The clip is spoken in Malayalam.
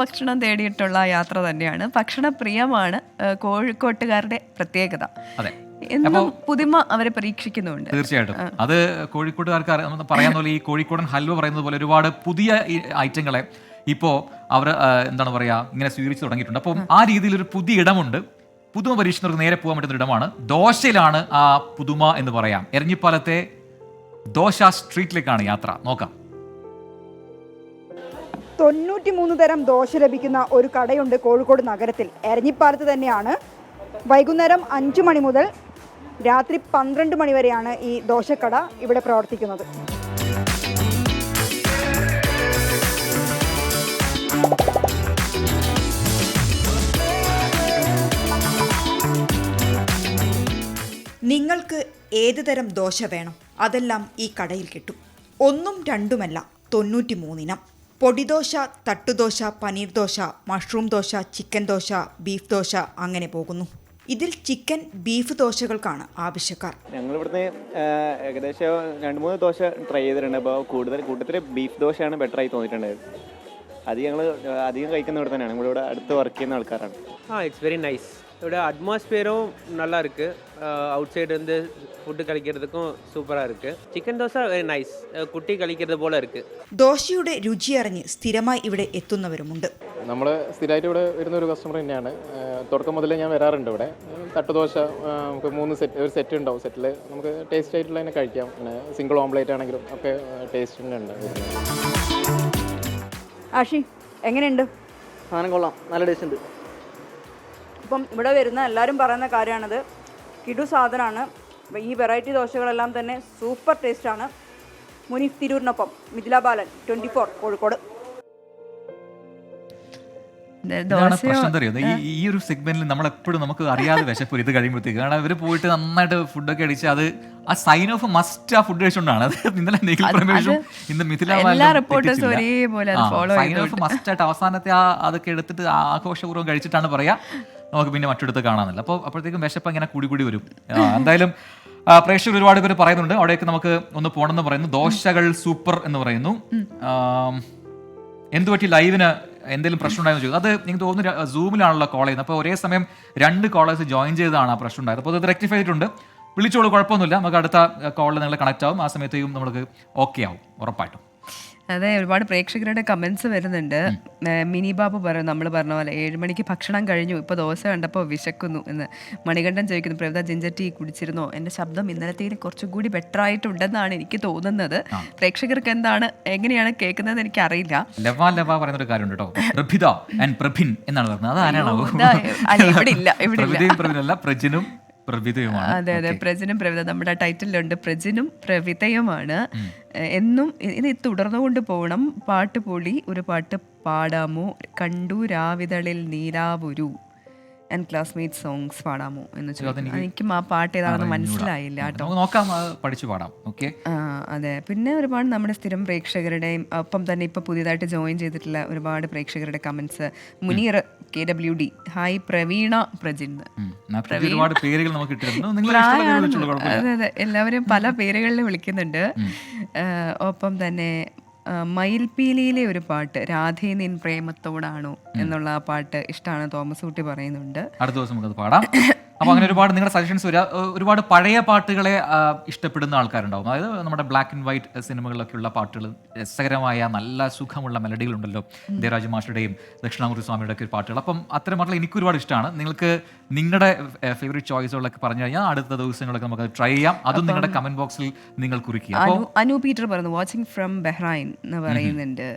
ഭക്ഷണം തേടിയിട്ടുള്ള യാത്ര തന്നെയാണ്. ഭക്ഷണപ്രിയമാണ് കോഴിക്കോട്ടുകാരുടെ പ്രത്യേകത. അതെ, എന്നും പുതുമ അവരെ പരീക്ഷിക്കുന്നുണ്ട്. തീർച്ചയായിട്ടും. അത് കോഴിക്കോട്ടുകാർക്ക് പറയാൻ പോലെ ഈ കോഴിക്കോടൻ ഹൽവ പറയുന്നത് പോലെ ഒരുപാട് പുതിയ ഐറ്റങ്ങളെ ഇപ്പോൾ അവർ എന്താണ് പറയുക ഇങ്ങനെ സ്വീകരിച്ച് തുടങ്ങിയിട്ടുണ്ട്. അപ്പം ആ രീതിയിൽ ഒരു പുതിയ ഇടമുണ്ട്. പുതുമ പരീക്ഷണർക്ക് നേരെ പോകാൻ പറ്റുന്ന ഇടമാണ്. ദോശയിലാണ് ആ പുതുമ എന്ന് പറയാം. എരഞ്ഞിപ്പാലത്തെ ദോശ സ്ട്രീറ്റിലേക്കാണ് യാത്ര. നോക്കാം. 93 തരം ദോശ ലഭിക്കുന്ന ഒരു കടയുണ്ട് കോഴിക്കോട് നഗരത്തിൽ. എരഞ്ഞിപ്പാലത്ത് തന്നെയാണ്. വൈകുന്നേരം 5 മണി മുതൽ രാത്രി 12 മണി വരെയാണ് ഈ ദോശക്കട ഇവിടെ പ്രവർത്തിക്കുന്നത്. നിങ്ങൾക്ക് ഏത് തരം ദോശ വേണം അതെല്ലാം ഈ കടയിൽ കിട്ടും. ഒന്നും രണ്ടുമല്ല, 93 ഇനം. പൊടിദോശ, തട്ടുദോശ, paneer dosa, mushroom dosa, chicken dosa, beef dosa, അങ്ങനെ പോകുന്നു. ഇതിൽ ചിക്കൻ, ബീഫ് ദോശകൾക്കാണ് ആവശ്യക്കാർ. ഞങ്ങളിവിടുന്ന് ഏകദേശം 2-3 ദോശ ട്രൈ ചെയ്തിട്ടുണ്ട്. അപ്പോൾ കൂട്ടത്തിൽ ബീഫ് ദോശയാണ് ബെറ്റർ ആയി തോന്നിയിട്ടുണ്ടായത്. അത് ഞങ്ങൾ അധികം കഴിക്കുന്ന ഇവിടെ തന്നെയാണ്. നമ്മളിവിടെ അടുത്ത് വർക്ക് ചെയ്യുന്ന ആൾക്കാരാണ്. It's very nice. இதோட அட்மாஸ்பியரும் நல்லா இருக்குது. அவுட் சைடு வந்து ஃபுட்டு கழிக்கிறதுக்கும் சூப்பராக இருக்குது. Chicken dosa very nice. കുട്ടി കളിക്കുന്നത് പോലെ இருக்குது. ദോശയുടെ രുചിയറിഞ്ഞ് സ്ഥിരമായി ഇവിടെ എത്തുന്നവരുമുണ്ട്. നമ്മൾ സ്ഥിരമായിട്ട് ഇവിടെ വരുന്ന ഒരു കസ്റ്റമർ തന്നെയാണ്. തുടക്കം മുതലേ ഞാൻ വരാറുണ്ട് ഇവിടെ. തട്ടുദോശ നമുക്ക് 3 ഒരു സെറ്റ് ഉണ്ടാവും. സെറ്റിൽ നമുക്ക് ടേസ്റ്റ് ആയിട്ടുള്ള തന്നെ കഴിക്കാം. പിന്നെ സിംഗിൾ ഓംപ്ലേറ്റ് ആണെങ്കിലും ഒക്കെ ടേസ്റ്റ് തന്നെ ഉണ്ട്. ആഷി, എങ്ങനെയുണ്ട്? സാധനം കൊള്ളാം, നല്ല ടേസ്റ്റ് ഉണ്ട്. ഇപ്പം ഇവിടെ വരുന്ന എല്ലാവരും പറയുന്ന കാര്യമാണത്. കിടു സാധനമാണ്. ഈ വെറൈറ്റി ദോശകളെല്ലാം തന്നെ സൂപ്പർ ടേസ്റ്റാണ്. മുനീഫ് തിരൂരിനൊപ്പം മിഥില ബാലൻ, 24 കോഴിക്കോട്. പ്രശ്നം അറിയുന്നത് ഈ ഒരു സെഗ്മെന്റിൽ നമ്മളെപ്പോഴും നമുക്ക് അറിയാതെ വിശപ്പ് ഇത് കഴിയുമ്പോഴത്തേക്ക്. കാരണം ഇവർ പോയിട്ട് നന്നായിട്ട് ഫുഡൊക്കെ അടിച്ച് അത് ആ സൈൻ ഓഫ് മസ്റ്റ് ആ ഫുഡ് കഴിച്ചുകൊണ്ടാണ്. അത് ഇന്നലെ നിഖിൽ പ്രമേഷും ഇന്ന് മിഥില സൈൻ ഓഫ് മസ്റ്റ് ആയിട്ട് അവസാനത്തെ അതൊക്കെ എടുത്തിട്ട് ആഘോഷപൂർവ്വം കഴിച്ചിട്ടാണ് പറയാ. നമുക്ക് പിന്നെ മറ്റെടുത്ത് കാണാനില്ല. അപ്പോൾ അപ്പോഴത്തേക്കും വിശപ്പ് അങ്ങനെ കൂടി വരും. എന്തായാലും പ്രേക്ഷകർ ഒരുപാട് പേര് പറയുന്നുണ്ട്. അവിടേക്ക് നമുക്ക് ഒന്ന് പോകണമെന്ന് പറയുന്നു. ദോശകൾ സൂപ്പർ എന്ന് പറയുന്നു. എന്തുപറ്റി ലൈവിന് എന്തെങ്കിലും പ്രശ്നം ഉണ്ടായെന്ന് ചോദിക്കും. അത് എനിക്ക് തോന്നുന്നു സൂമിലാണല്ലോ കോൾ ചെയ്യുന്നത്. അപ്പോൾ ഒരേ സമയം 2 കോളേഴ്സ് ജോയിൻ ചെയ്തതാണ് ആ പ്രശ്നം ഉണ്ടായത്. അപ്പോൾ അത് റെക്ടിഫൈ ചെയ്തിട്ടുണ്ട്. വിളിച്ചോളൂ, കുഴപ്പമൊന്നുമില്ല. നമുക്ക് അടുത്ത കോളിൽ നിങ്ങൾ കണക്ട് ആവും. ആ സമയത്തേക്കും നമുക്ക് ഓക്കെ ആവും ഉറപ്പായിട്ടും. അതെ, ഒരുപാട് പ്രേക്ഷകരുടെ കമന്റ്സ് വരുന്നുണ്ട്. മിനി ബാബു പറയും, നമ്മൾ പറഞ്ഞ പോലെ 7 മണിക്ക് ഭക്ഷണം കഴിഞ്ഞു, ഇപ്പോൾ ദോശ കണ്ടപ്പോൾ വിശക്കുന്നു എന്ന്. മണികണ്ഠൻ ചോദിക്കുന്നു, പ്രവിത ജിഞ്ചർ ടീ കുടിച്ചിരുന്നോ? എൻ്റെ ശബ്ദം ഇന്നലത്തേന് കുറച്ചുകൂടി ബെറ്റർ ആയിട്ടുണ്ടെന്നാണ് എനിക്ക് തോന്നുന്നത്. പ്രേക്ഷകർക്ക് എന്താണ് എങ്ങനെയാണ് കേൾക്കുന്നത് എനിക്ക് അറിയില്ല. ലവ പറയുന്ന ഒരു കാര്യമുണ്ട് കേട്ടോ. പ്രഭിത ആൻഡ് പ്രഭിൻ എന്നാണ് പറഞ്ഞത്. അത് ആരാണോ? ഇവിടെ ഇല്ല. പ്രജിനും പ്രവിതയുമാണ്. അതെ, പ്രജിനും പ്രവിത നമ്മുടെ ടൈറ്റിലുണ്ട്. പ്രജിനും പ്രവിതയുമാണ്. എന്നും ഇത് തുടർന്നുകൊണ്ട് പോകണം. പാട്ട് പൊളി, ഒരു പാട്ട് പാടാമോ? കണ്ടു രാവിതളിൽ നീലാവുരു ആൻഡ് ക്ലാസ്മേറ്റ് സോങ്സ് പാടാമോ എന്ന് ചോദിച്ചു. എനിക്കും ആ പാട്ട് ഏതാണെന്ന് മനസ്സിലായില്ല കേട്ടോ. നോക്കാം, പഠിച്ചു പാടാം. ഓക്കെ. അതെ, പിന്നെ ഒരുപാട് നമ്മുടെ സ്ഥിരം പ്രേക്ഷകരുടെയും ഒപ്പം തന്നെ ഇപ്പൊ പുതിയതായിട്ട് ജോയിൻ ചെയ്തിട്ടുള്ള ഒരുപാട് പ്രേക്ഷകരുടെ comments. Muneer KWD, hi Praveena Prajin. ഒരുപാട് പേരുകൾ നമുക്ക് അതെ, എല്ലാവരും പല പേരുകളിൽ വിളിക്കുന്നുണ്ട്. ഒപ്പം തന്നെ മയിൽപീലിയിലെ ഒരു പാട്ട്, രാധേ നിൻ പ്രേമത്തോടാണോ എന്നുള്ള ആ പാട്ട് ഇഷ്ടമാണ് തോമസ് ഊട്ടി പറയുന്നുണ്ട്. അടുത്ത ദിവസം നമുക്കത് പാടാം. അപ്പോൾ അങ്ങനെ ഒരുപാട് നിങ്ങളുടെ സജഷൻസ് വരിക. ഒരുപാട് പഴയ പാട്ടുകളെ ഇഷ്ടപ്പെടുന്ന ആൾക്കാരുണ്ടാവും. അതായത് നമ്മുടെ ബ്ലാക്ക് ആൻഡ് വൈറ്റ് സിനിമകളിലൊക്കെയുള്ള പാട്ടുകൾ, രസകരമായ നല്ല സുഖമുള്ള മെലഡികളുണ്ടല്ലോ. ദേവരാജ് മാഷയുടെയും ദക്ഷിണാമൂർത്തി സ്വാമിയുടെ ഒക്കെ പാട്ടുകൾ. അപ്പം അത്തരം പാട്ടുകൾ എനിക്ക് ഒരുപാട് ഇഷ്ടമാണ്. നിങ്ങൾക്ക് നിങ്ങളുടെ ഫേവറേറ്റ് ചോയ്സുകളൊക്കെ പറഞ്ഞു കഴിഞ്ഞാൽ അടുത്ത ദിവസങ്ങളൊക്കെ നമുക്ക് ട്രൈ ചെയ്യാം. അതും നിങ്ങളുടെ കമന്റ് ബോക്സിൽ നിങ്ങൾ കുറിക്കുക. അനു പീറ്റർ പറഞ്ഞു, വാച്ചിങ് ഫ്രം ബഹ്റൈൻ എന്ന് പറയുന്നുണ്ട്.